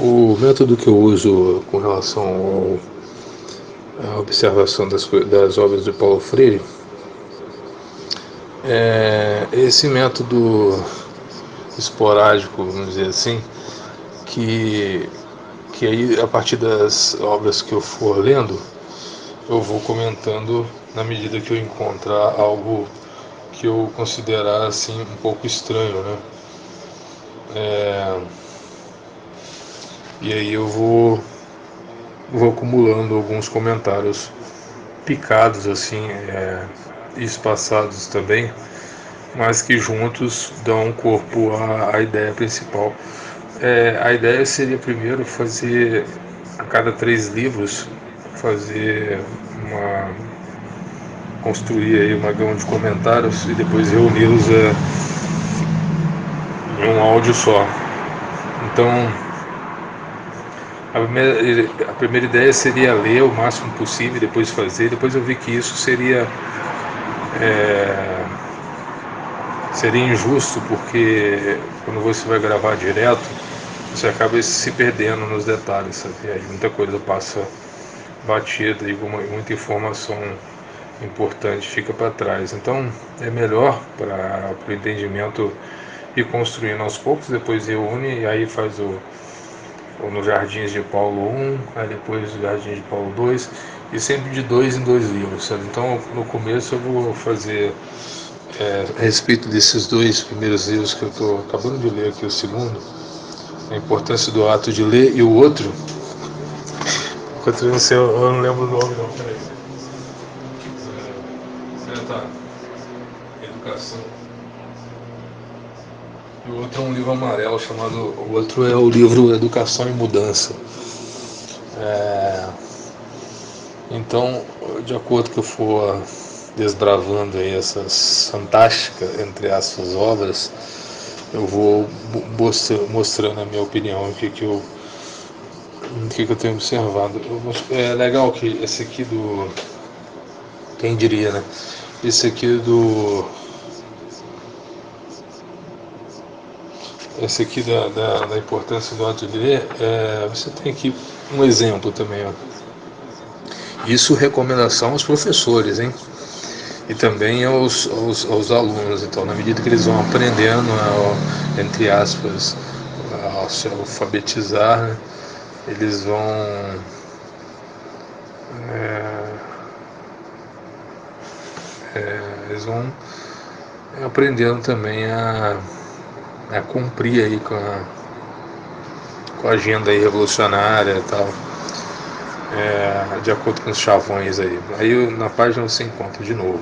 O método que eu uso com relação à observação das obras de Paulo Freire é esse método esporádico, vamos dizer assim, que, que aí a partir das obras que eu for lendo, eu vou comentando na medida que eu encontrar algo que eu considerar assim um pouco estranho, né? E aí eu vou acumulando alguns comentários picados assim, espaçados também, mas que juntos dão corpo à ideia principal. A ideia seria primeiro fazer a cada 3 livros fazer uma construir aí uma gama de comentários e depois reuni-los em um áudio só. Então a primeira ideia seria ler o máximo possível e depois fazer. Depois eu vi que isso seria injusto, porque quando você vai gravar direto, você acaba se perdendo nos detalhes, sabe? E aí muita coisa passa batida e muita informação importante fica para trás. Então é melhor para o entendimento ir construindo aos poucos, depois reúne e aí faz ou no Jardins de Paulo I, aí depois o Jardins de Paulo II, e sempre de 2 em 2 livros, sabe? Então no começo eu vou fazer a respeito desses 2 primeiros livros que eu estou acabando de ler aqui, o segundo, a importância do ato de ler, e o outro, eu não lembro o nome não, peraí. Tá, Educação. E o outro é um livro amarelo chamado. O outro é o livro Educação e Mudança. Então, de acordo que eu for desbravando aí essas fantásticas, entre aspas, obras, eu vou mostrando a minha opinião, o que eu tenho observado. É legal que esse aqui do. Quem diria, né? Esse aqui do. Esse aqui da importância do ato de ler, você tem aqui um exemplo também, ó. Isso recomendação aos professores, hein? E também aos alunos. Então, na medida que eles vão aprendendo, entre aspas, a se alfabetizar, né, eles vão aprendendo também a cumprir aí com a agenda aí revolucionária e tal, de acordo com os chavões aí. Aí na página você encontra de novo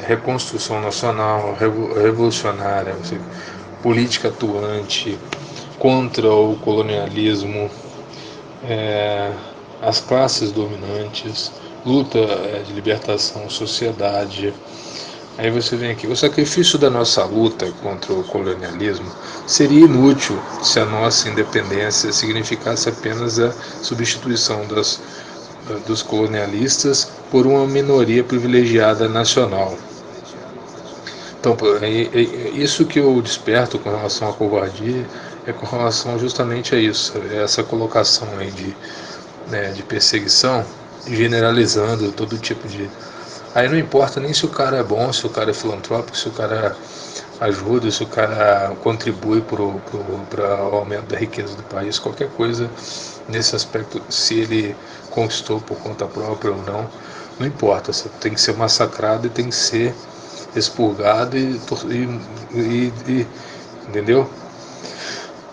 reconstrução nacional, revolucionária, política atuante, contra o colonialismo, as classes dominantes, luta de libertação, sociedade. Aí você vem aqui, o sacrifício da nossa luta contra o colonialismo seria inútil se a nossa independência significasse apenas a substituição dos colonialistas por uma minoria privilegiada nacional. Então, isso que eu desperto com relação à covardia é com relação justamente a isso, essa colocação aí de perseguição, generalizando todo tipo de. Aí não importa nem se o cara é bom, se o cara é filantrópico, se o cara ajuda, se o cara contribui para o aumento da riqueza do país, qualquer coisa nesse aspecto, se ele conquistou por conta própria ou não, não importa, você tem que ser massacrado e tem que ser expurgado entendeu?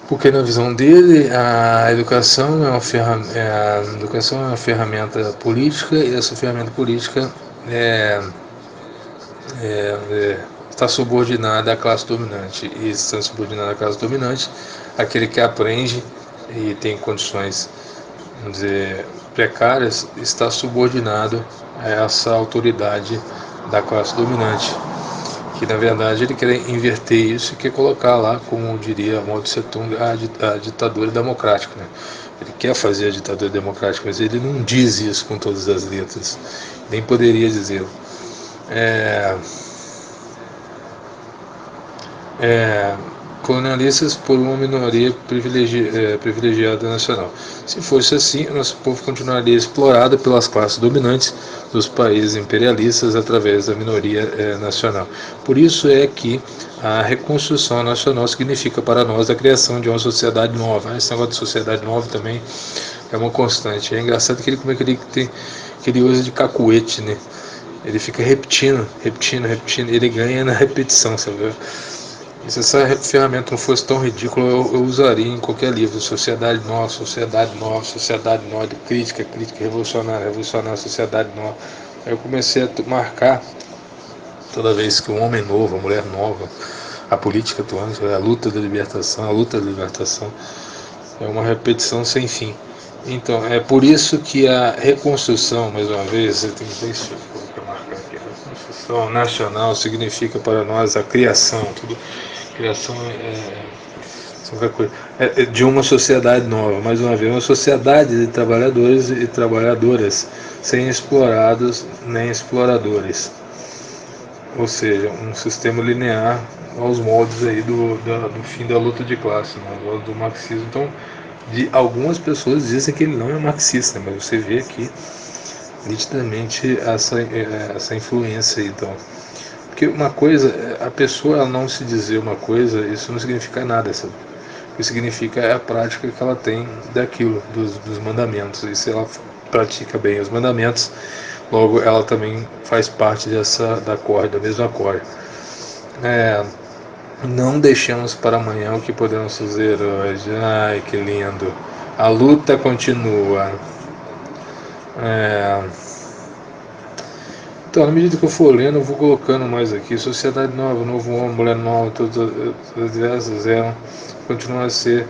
Porque na visão dele a educação é uma ferramenta política, e essa ferramenta política está subordinada à classe dominante, e está subordinada à classe dominante, aquele que aprende e tem condições, vamos dizer, precárias, está subordinado a essa autoridade da classe dominante, que na verdade ele quer inverter isso e quer colocar lá, como diria Mao Tse Tung, a ditadura democrática, né? Ele quer fazer a ditadura democrática, mas ele não diz isso com todas as letras, nem poderia dizê-lo. colonialistas por uma minoria privilegiada nacional. Se fosse assim, o nosso povo continuaria explorado pelas classes dominantes dos países imperialistas através da minoria nacional. Por isso é que a reconstrução nacional significa para nós a criação de uma sociedade nova. Esse negócio de sociedade nova também é uma constante. É engraçado que ele usa de cacuete, né? Ele fica repetindo, ele ganha na repetição, sabe? E se essa ferramenta não fosse tão ridícula, eu usaria em qualquer livro. Sociedade nova, crítica revolucionária, sociedade nova. Aí eu comecei a marcar toda vez que um homem novo, uma mulher nova, a política atuante, a luta da libertação, é uma repetição sem fim. Então, é por isso que a reconstrução, mais uma vez, você tem que ver isso, vou marcar aqui, a reconstrução nacional significa para nós a criação, criação de uma sociedade nova, mais uma vez, uma sociedade de trabalhadores e trabalhadoras, sem explorados nem exploradores, ou seja, um sistema linear aos moldes aí do fim da luta de classe, né, do marxismo. Então, algumas pessoas dizem que ele não é marxista, mas você vê aqui nitidamente essa influência aí, então. Porque uma coisa, a pessoa ela não se dizer uma coisa, isso não significa nada, sabe? O que significa é a prática que ela tem daquilo, dos mandamentos. E se ela pratica bem os mandamentos, logo ela também faz parte da mesma corda. Não deixemos para amanhã o que podemos fazer hoje. Ai, que lindo. A luta continua. Então, na medida que eu for lendo, eu vou colocando mais aqui. Sociedade nova, novo homem, mulher nova, todas as diversas eram, continuam a ser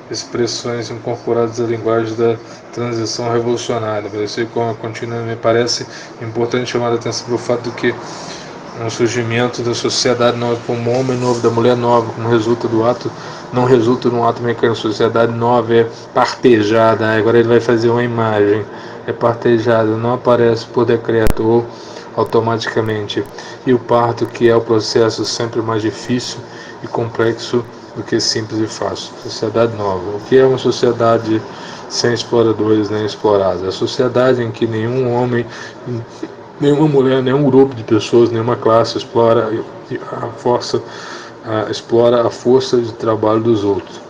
expressões incorporadas à linguagem da transição revolucionária. Me parece importante chamar a atenção para o fato de que um surgimento da sociedade nova como homem novo, da mulher nova, como resulta do ato, não resulta num ato mecânico. Sociedade nova é partejada, agora ele vai fazer uma imagem, é partejada, não aparece por decreto ou automaticamente. E o parto, que é o processo sempre mais difícil e complexo do que simples e fácil. Sociedade nova. O que é uma sociedade sem exploradores nem explorados? A sociedade em que nenhum homem, nenhuma mulher, nenhum grupo de pessoas, nenhuma classe explora a força de trabalho dos outros.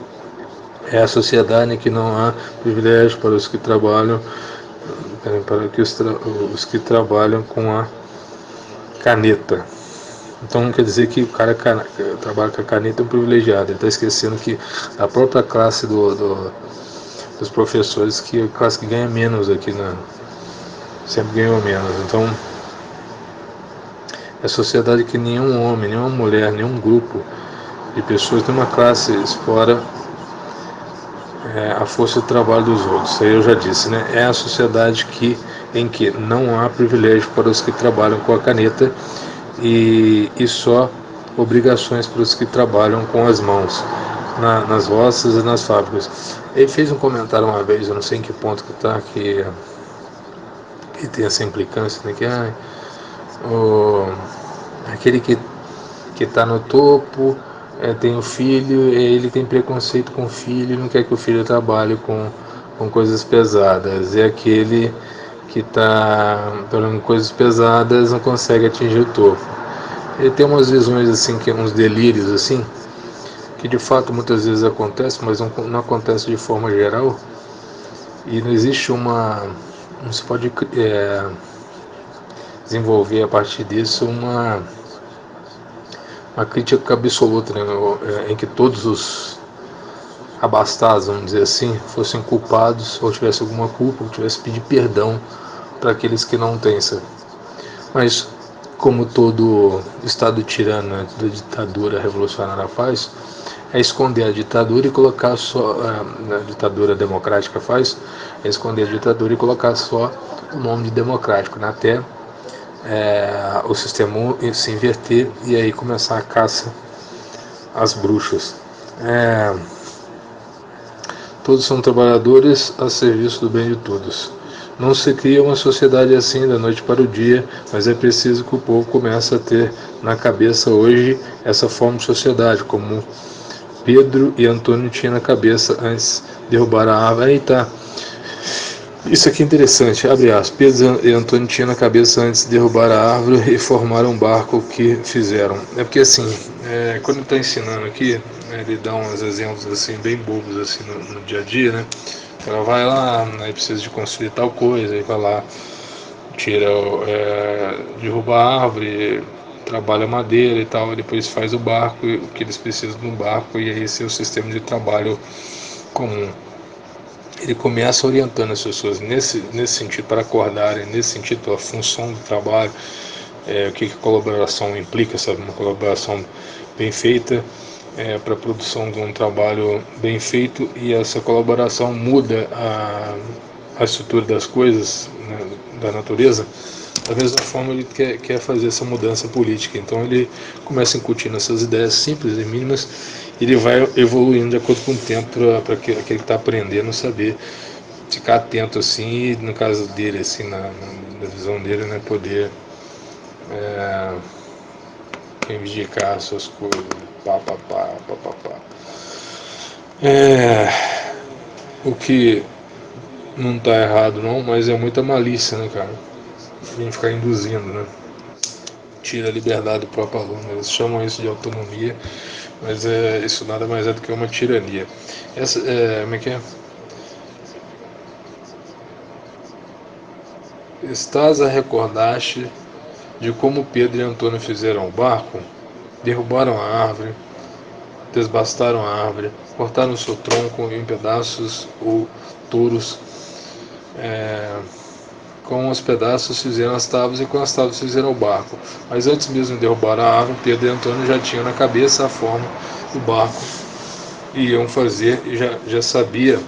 É a sociedade em que não há privilégio para os que trabalham, os que trabalham com a caneta. Então quer dizer que o cara que trabalha com a caneta é um privilegiado. Ele está esquecendo que a própria classe dos professores, que é a classe que ganha menos aqui, sempre ganhou menos. Então, é a sociedade que nenhum homem, nenhuma mulher, nenhum grupo de pessoas, nenhuma classe explora a força de trabalho dos outros. Isso aí eu já disse, né? É a sociedade em que não há privilégio para os que trabalham com a caneta e só obrigações para os que trabalham com as mãos, nas roças e nas fábricas. Ele fez um comentário uma vez, eu não sei em que ponto que está, que tem essa implicância, né? Que aquele que está no topo tem o filho, ele tem preconceito com o filho, não quer que o filho trabalhe com coisas pesadas, e aquele que está trabalhando com coisas pesadas não consegue atingir o topo. Ele tem umas visões assim, uns delírios assim, que de fato muitas vezes acontece, mas não acontece de forma geral, e não existe não se pode desenvolver a partir disso uma crítica absoluta, né, em que todos os abastados, vamos dizer assim, fossem culpados ou tivessem alguma culpa, ou tivessem que pedir perdão para aqueles que não têm, sabe? Mas como todo Estado tirano, né, toda ditadura revolucionária faz, é esconder a ditadura e colocar só, a ditadura democrática faz, é esconder a ditadura e colocar só o nome de democrático, né, até o sistema se inverter e aí começar a caça às bruxas. Todos são trabalhadores a serviço do bem de todos. Não se cria uma sociedade assim da noite para o dia, mas é preciso que o povo comece a ter na cabeça hoje essa forma de sociedade, como Pedro e Antônio tinham na cabeça antes de derrubar a árvore. Aí tá. Isso aqui é interessante, abre aspas. Pedro e Antônio tinham na cabeça antes de derrubar a árvore e formaram um barco que fizeram. É porque assim, quando ele está ensinando aqui, ele dá uns exemplos assim bem bobos assim no dia a dia, né? Ela vai lá, aí precisa de construir tal coisa, aí vai lá, tira, derruba a árvore, trabalha madeira e tal, e depois faz o barco, o que eles precisam no barco, e aí esse é o sistema de trabalho comum. Ele começa orientando as pessoas nesse sentido, para acordarem, nesse sentido, pela função do trabalho, o que a colaboração implica, sabe? Uma colaboração bem feita para a produção de um trabalho bem feito, e essa colaboração muda a estrutura das coisas, né, da natureza. Da mesma forma, ele quer fazer essa mudança política. Então, ele começa incutindo essas ideias simples e mínimas, e ele vai evoluindo de acordo com o tempo para aquele que está aprendendo saber ficar atento assim, e no caso dele, assim, na visão dele, né, poder reivindicar as suas coisas. Pá, pá, pá, pá, pá, pá. O que não está errado não, mas é muita malícia, né, cara? A gente ficar induzindo, né? Tira a liberdade do próprio aluno. Eles chamam isso de autonomia, mas isso nada mais é do que uma tirania. Como é que é? Estás a recordar-te de como Pedro e Antônio fizeram o barco? Derrubaram a árvore, desbastaram a árvore, cortaram o seu tronco em pedaços ou touros. Com os pedaços fizeram as tábuas, e com as tábuas fizeram o barco. Mas antes mesmo de derrubar a árvore, Pedro e Antônio já tinham na cabeça a forma do barco e iam fazer, e já sabia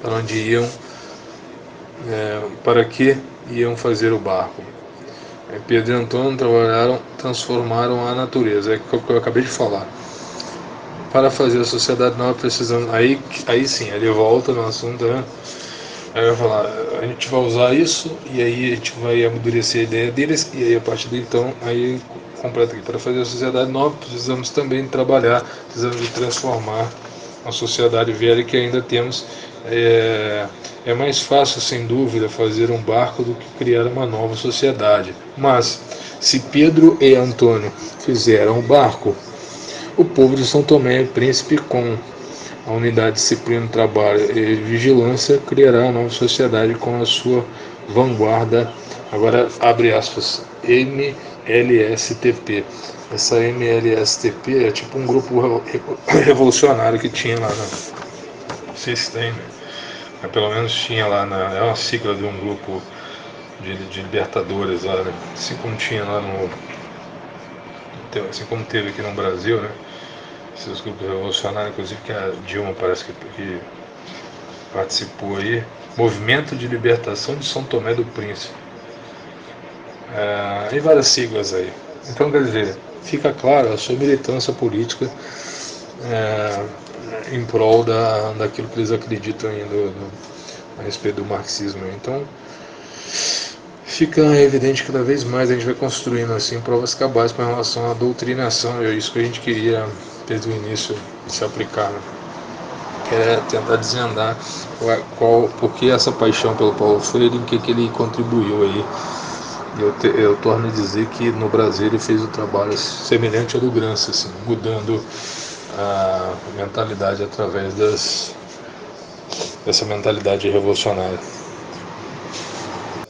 para onde iam, para que iam fazer o barco. Pedro e Antônio transformaram a natureza, é o que eu acabei de falar. Para fazer a sociedade nova precisamos, aí sim, ele volta no assunto, né? Aí vai falar, a gente vai usar isso, e aí a gente vai amadurecer a ideia deles, e aí a partir de então, aí completa aqui. Para fazer a sociedade nova, precisamos também trabalhar, precisamos de transformar a sociedade velha que ainda temos. É mais fácil, sem dúvida, fazer um barco do que criar uma nova sociedade. Mas, se Pedro e Antônio fizeram o barco, o povo de São Tomé e Príncipe, com a unidade de disciplina, trabalho e vigilância, criará uma nova sociedade com a sua vanguarda. Agora, abre aspas, MLSTP. Essa MLSTP é tipo um grupo revolucionário que tinha lá não sei se tem, né? Mas pelo menos tinha lá, é uma sigla de um grupo de libertadores lá, né? Assim como tinha lá assim como teve aqui no Brasil, né? Esses grupos revolucionários, inclusive que a Dilma parece que participou aí. Movimento de Libertação de São Tomé do Príncipe. E várias siglas aí. Então, quer dizer, fica claro a sua militância política em prol daquilo que eles acreditam ainda a respeito do marxismo. Então, fica evidente que cada vez mais a gente vai construindo assim provas cabais com relação à doutrinação. É isso que a gente queria desde o início se aplicar, né? Que é tentar desvendar por que essa paixão pelo Paulo Freire, em que ele contribuiu aí. Eu torno a dizer que no Brasil ele fez um trabalho semelhante ao do Gramsci, assim, mudando a mentalidade através dessa mentalidade revolucionária.